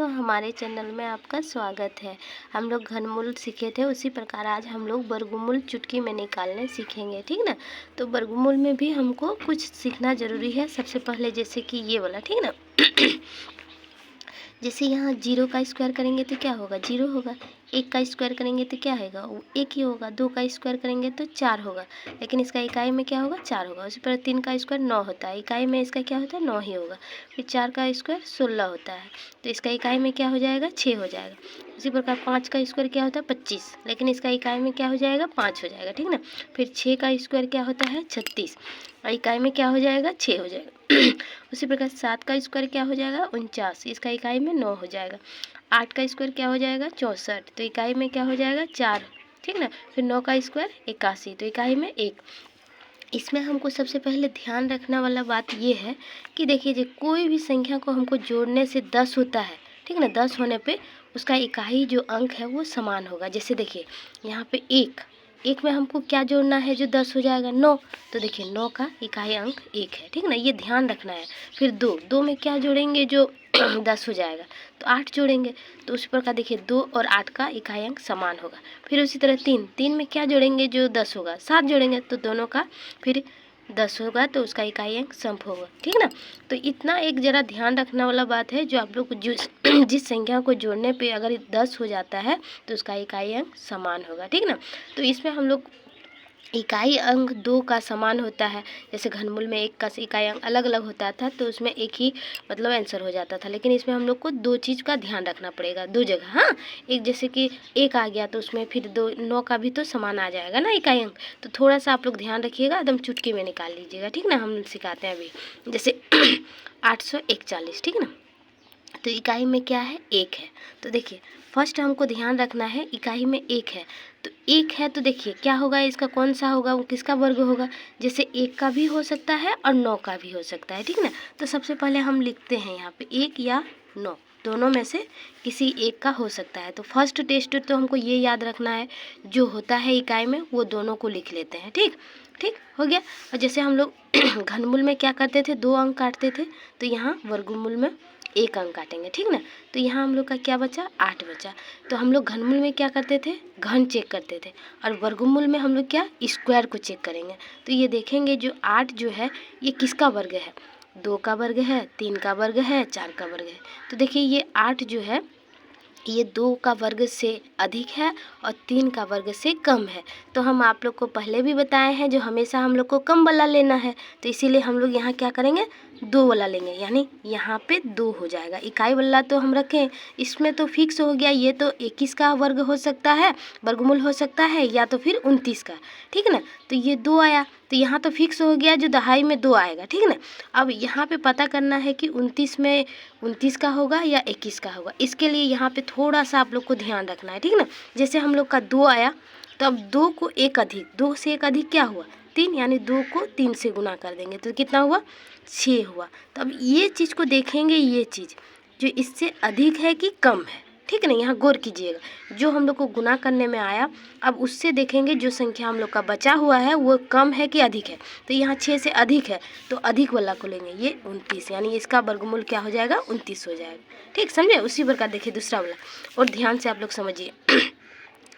दोस्तों, हमारे चैनल में आपका स्वागत है। हम लोग घनमूल सीखे थे, उसी प्रकार आज हम लोग वर्गमूल चुटकी में निकालने सीखेंगे, ठीक ना। तो वर्गमूल में भी हमको कुछ सीखना ज़रूरी है। सबसे पहले जैसे कि ये वाला, ठीक ना। जैसे यहाँ 0 का स्क्वायर करेंगे तो क्या होगा, 0 होगा। 1 का स्क्वायर करेंगे तो क्या होगा, वो 1 ही होगा। 2 का स्क्वायर करेंगे तो 4 होगा, लेकिन इसका इकाई में क्या होगा, 4 होगा। उसी पर 3 का स्क्वायर 9 होता है, इकाई में इसका क्या होता है, 9 ही होगा। फिर 4 का स्क्वायर 16 होता है, तो इसका इकाई में क्या हो जाएगा, 6 हो जाएगा। उसी प्रकार 5 का स्क्वायर क्या होता है, 25, लेकिन इसका इकाई में क्या हो जाएगा, 5 हो जाएगा, ठीक ना। फिर 6 का स्क्वायर क्या होता है, 36, और इकाई में क्या हो जाएगा, 6 हो जाएगा। उसी प्रकार 7 का स्क्वायर क्या हो जाएगा, 49, इसका इकाई में 9 हो जाएगा। 8 का स्क्वायर क्या हो जाएगा, 64, तो इकाई में क्या हो जाएगा, 4, ठीक ना। फिर 9 का स्क्वायर 81, तो इकाई में 1। इसमें हमको सबसे पहले ध्यान रखना वाला बात ये है कि देखिए, जो कोई भी संख्या को हमको जोड़ने से 10 होता है, ठीक ना। 10 होने पे उसका इकाई जो अंक है वो समान होगा। जैसे देखिए यहाँ पे 1 में हमको क्या जोड़ना है जो 10 हो जाएगा, 9, तो देखिए 9 का इकाई अंक 1 है, ठीक ना, ये ध्यान रखना है। फिर 2 में क्या जोड़ेंगे जो 10 हो जाएगा, तो 8 जोड़ेंगे, तो उस प्रकार देखिए 2 और 8 का इकाई अंक समान होगा। फिर उसी तरह 3 में क्या जोड़ेंगे जो 10 होगा, 7 जोड़ेंगे, तो दोनों का फिर 10 होगा, तो उसका इकाई अंक सम होगा, ठीक ना। तो इतना एक ज़रा ध्यान रखने वाला बात है, जो आप लोग जिस संख्या को जोड़ने पे अगर 10 हो जाता है तो उसका इकाई अंक समान होगा, ठीक ना। तो इसमें हम लोग इकाई अंक 2 का समान होता है। जैसे घनमूल में 1 का इकाई अंक अलग अलग होता था, तो उसमें एक ही मतलब आंसर हो जाता था, लेकिन इसमें हम लोग को 2 चीज़ का ध्यान रखना पड़ेगा, 2 जगह। हाँ, एक जैसे कि 1 आ गया तो उसमें फिर 9 का भी तो समान आ जाएगा ना इकाई अंक, तो थोड़ा सा आप लोग ध्यान रखिएगा, एकदम चुटकी में निकाल लीजिएगा, ठीक ना। हम सिखाते हैं अभी, जैसे 841, ठीक ना। तो इकाई में क्या है, 1 है। तो देखिए फर्स्ट हमको ध्यान रखना है, इकाई में 1 है, तो 1 है तो देखिए क्या होगा, इसका कौन सा होगा, वो किसका वर्ग होगा। जैसे 1 का भी हो सकता है और 9 का भी हो सकता है, ठीक ना। तो सबसे पहले हम लिखते हैं यहाँ पे 1 या 9, दोनों में से किसी एक का हो सकता है। तो फर्स्ट टेस्ट तो हमको ये याद रखना है, जो होता है इकाई में वो दोनों को लिख लेते हैं, ठीक ठीक हो गया। और जैसे हम लोग घनमूल में क्या करते थे, 2 अंक काटते थे, तो यहाँ वर्गमूल में 1 अंक काटेंगे, ठीक ना। तो यहाँ हम लोग का क्या बचा, 8 बचा। तो हम लोग घनमूल में क्या करते थे, घन चेक करते थे, और वर्गमूल में हम लोग क्या, स्क्वायर को चेक करेंगे। तो ये देखेंगे जो 8 जो है ये किसका वर्ग है, 2 का वर्ग है, 3 का वर्ग है, 4 का वर्ग है। तो देखिए ये 8 जो है ये 2 का वर्ग से अधिक है और 3 का वर्ग से कम है। तो हम आप लोग को पहले भी बताए हैं, जो हमेशा हम लोग को कम वाला लेना है, तो इसीलिए हम लोग यहाँ क्या करेंगे, 2 वाला लेंगे, यानी यहाँ पे 2 हो जाएगा। इकाई वाला तो हम रखें, इसमें तो फिक्स हो गया, ये तो 21 का वर्ग हो सकता है, वर्गमूल हो सकता है, या तो फिर 29 का, ठीक है ना। तो ये 2 आया, तो यहाँ तो फिक्स हो गया, जो दहाई में 2 आएगा, ठीक है ना। अब यहाँ पे पता करना है कि 29 में 29 का होगा या 21 का होगा। इसके लिए यहाँ पे थोड़ा सा आप लोग को ध्यान रखना है, ठीक ना। जैसे हम लोग का 2 आया, तो अब 2 को 1 अधिक, 2 से 1 अधिक क्या हुआ, 3, यानी 2 को 3 से गुना कर देंगे तो कितना हुआ, 6 हुआ। तो अब ये चीज़ को देखेंगे, ये चीज़ जो इससे अधिक है कि कम है, ठीक है ना, यहाँ गौर कीजिएगा। जो हम लोग को गुना करने में आया, अब उससे देखेंगे जो संख्या हम लोग का बचा हुआ है वो कम है कि अधिक है। तो यहाँ 6 से अधिक है, तो अधिक वाला को लेंगे, ये 29, यानी इसका वर्गमूल क्या हो जाएगा, 29 हो जाएगा, ठीक, समझे। उसी प्रकार देखिए दूसरा वाला, और ध्यान से आप लोग समझिए।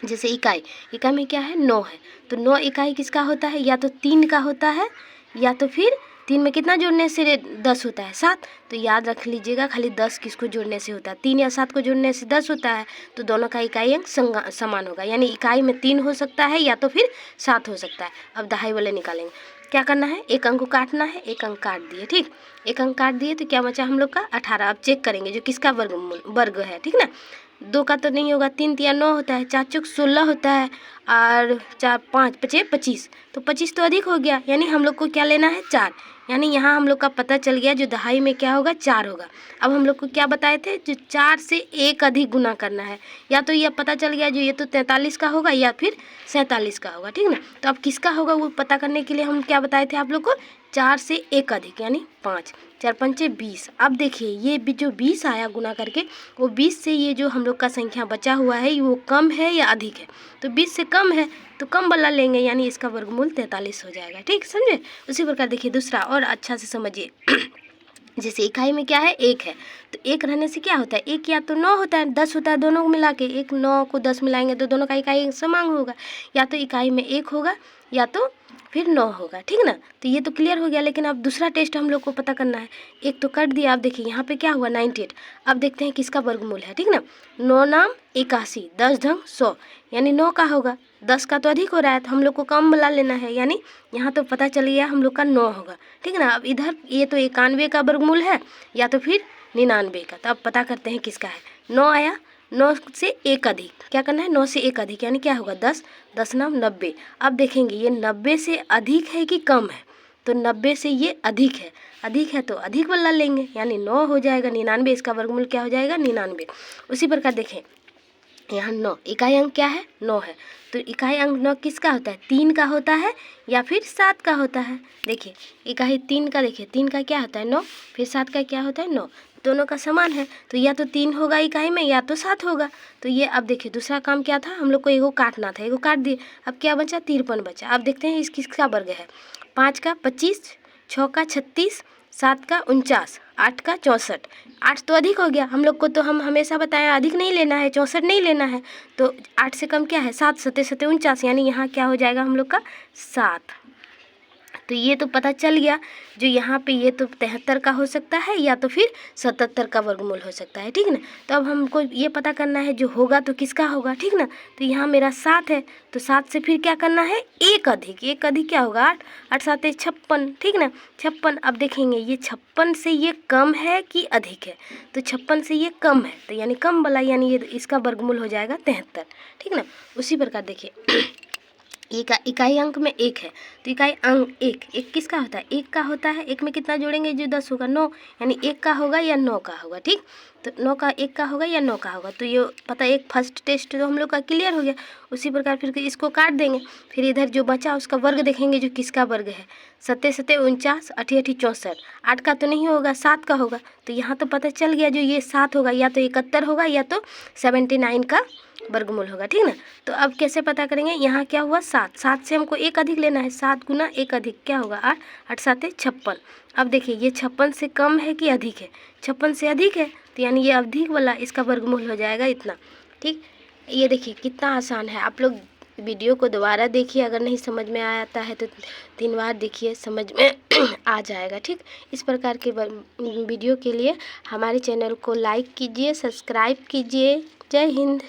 जैसे इकाई में क्या है, 9 है, तो 9 इकाई किसका होता है, या तो 3 का होता है, या तो फिर 3 में कितना जोड़ने से 10 होता है, 7। तो याद रख लीजिएगा, खाली 10 किसको जोड़ने से होता है, 3 या 7 को जोड़ने से 10 होता है। तो दोनों का इकाई अंक समान होगा, यानी इकाई में 3 हो सकता है या तो फिर 7 हो सकता है। अब दहाई वाले निकालेंगे, क्या करना है, 1 अंक को काटना है, 1 अंक काट दिए, ठीक, 1 अंक काट दिए, तो क्या बचा हम लोग का 18। अब चेक करेंगे जो किसका वर्ग है, ठीक ना। 2 का तो नहीं होगा, 3 या 9 होता है, 4 चौक 16 होता है, और 4 5 पचे 25, तो 25 तो अधिक हो गया, यानी हम लोग को क्या लेना है, 4। यानी यहाँ हम लोग का पता चल गया जो दहाई में क्या होगा, 4 होगा। अब हम लोग को क्या बताए थे, जो 4 से 1 अधिक गुना करना है, या तो यह पता चल गया जो ये तो 43 का होगा या फिर 47 का होगा, ठीक ना। तो अब किसका होगा वो पता करने के लिए हम क्या बताए थे आप लोग को, 4 से 1 अधिक, यानी 5, 4 पंचे 20। अब देखिए ये भी जो 20 आया गुना करके, वो 20 से ये जो हम लोग का संख्या बचा हुआ है वो कम है या अधिक है, तो 20 से कम है तो कम वाला लेंगे, यानी इसका वर्गमूल 43 हो जाएगा, ठीक, समझे। उसी प्रकार देखिए दूसरा, और अच्छा से समझिए। जैसे इकाई में क्या है, 1 है, तो एक रहने से क्या होता है, एक या तो 9 होता है, 10 होता है, दोनों को मिला के। एक 9 को 10 मिलाएंगे तो दोनों का इकाई समान होगा, या तो इकाई में 1 होगा या तो फिर 9 होगा, ठीक ना। तो ये तो क्लियर हो गया। लेकिन अब दूसरा टेस्ट हम लोग को पता करना है। एक तो कट दिया, अब देखिए यहाँ पे क्या हुआ 98। अब देखते हैं किसका वर्गमूल है, ठीक ना। 9 नाम 81, 10 ढंग 100, यानी 9 का होगा। 10 का तो अधिक हो रहा है तो हम लोग को कम मिला लेना है, यानी यहाँ तो पता चल गया हम लोग का 9 होगा, ठीक ना। अब इधर ये तो 91 का वर्गमूल है या तो फिर 99 का। तो अब पता करते हैं किसका है। 9 आया, 9 से 1 अधिक, क्या करना है 9 से 1 अधिक, यानी क्या होगा 10, 10 नाम 90। अब देखेंगे ये 90 से अधिक है कि कम है, तो 90 से ये अधिक है। अधिक है तो अधिक वाला लेंगे, यानी 9 हो जाएगा 99, इसका वर्गमूल क्या हो जाएगा 99। उसी प्रकार देखें यहाँ 9 इकाई अंक क्या है 9 है, तो इकाई अंक 9 किसका होता है, 3 का होता है या फिर 7 का होता है। देखिए इकाई 3 का, देखिए 3 का क्या होता है 9, फिर 7 का क्या होता है 9, दोनों का समान है तो या तो 3 होगा इकाई में या तो 7 होगा। तो ये अब देखिए दूसरा काम क्या था, हम लोग को एगो काटना था, एगो काट दिए। अब क्या बचा 53 बचा। अब देखते हैं इस किसका वर्ग है। 5 का 25, 6 का 36, 7 का 49, 8 का 64। 8 तो अधिक हो गया हम लोग को, तो हम हमेशा बताया अधिक नहीं लेना है, 64 नहीं लेना है। तो 8 से कम क्या है 7, 7 7 49, यानी यहाँ क्या हो जाएगा हम लोग का 7। तो ये तो पता चल गया, जो यहाँ पे ये तो 73 का हो सकता है या तो फिर 77 का वर्गमूल हो सकता है, ठीक ना। तो अब हमको ये पता करना है जो होगा तो किसका होगा, ठीक ना। तो यहाँ मेरा 7 है, तो 7 से फिर क्या करना है 1 अधिक, 1 अधिक क्या होगा 8, 8 7 56, ठीक ना 56। अब देखेंगे ये 56 से ये कम है कि अधिक है, तो 56 से ये कम है तो यानी कम वाला, यानी ये इसका वर्गमूल हो जाएगा 73, ठीक ना। उसी प्रकार देखिए इकाई अंक में 1 है, तो इकाई अंक 1 किसका होता है 1 का होता है। 1 में कितना जोड़ेंगे जो 10 होगा 9, यानी 1 का होगा या 9 का होगा, ठीक। तो 9 का 1 का होगा या 9 का होगा, तो ये पता एक फर्स्ट टेस्ट तो हम लोग का क्लियर हो गया। उसी प्रकार फिर इसको काट देंगे, फिर इधर जो बचा उसका वर्ग देखेंगे जो किसका वर्ग है। 7 7 49, 8 8 64, 8 का तो नहीं होगा 7 का होगा। तो यहाँ तो पता चल गया जो ये 7 होगा या तो 71 होगा या तो 79 का वर्गमूल होगा, ठीक ना। तो अब कैसे पता करेंगे, यहाँ क्या हुआ 7, 7 से हमको 1 अधिक लेना है, 7 गुना 1 अधिक क्या होगा 8, 8 7 56। अब देखिए ये 56 से कम है कि अधिक है, 56 से अधिक है तो यानी ये अधिक वाला इसका वर्गमूल हो जाएगा इतना, ठीक। ये देखिए कितना आसान है। आप लोग वीडियो को दोबारा देखिए, अगर नहीं समझ में आता है तो 3 बार देखिए, समझ में आ जाएगा, ठीक। इस प्रकार के वीडियो के लिए हमारे चैनल को लाइक कीजिए, सब्सक्राइब कीजिए। जय हिंद।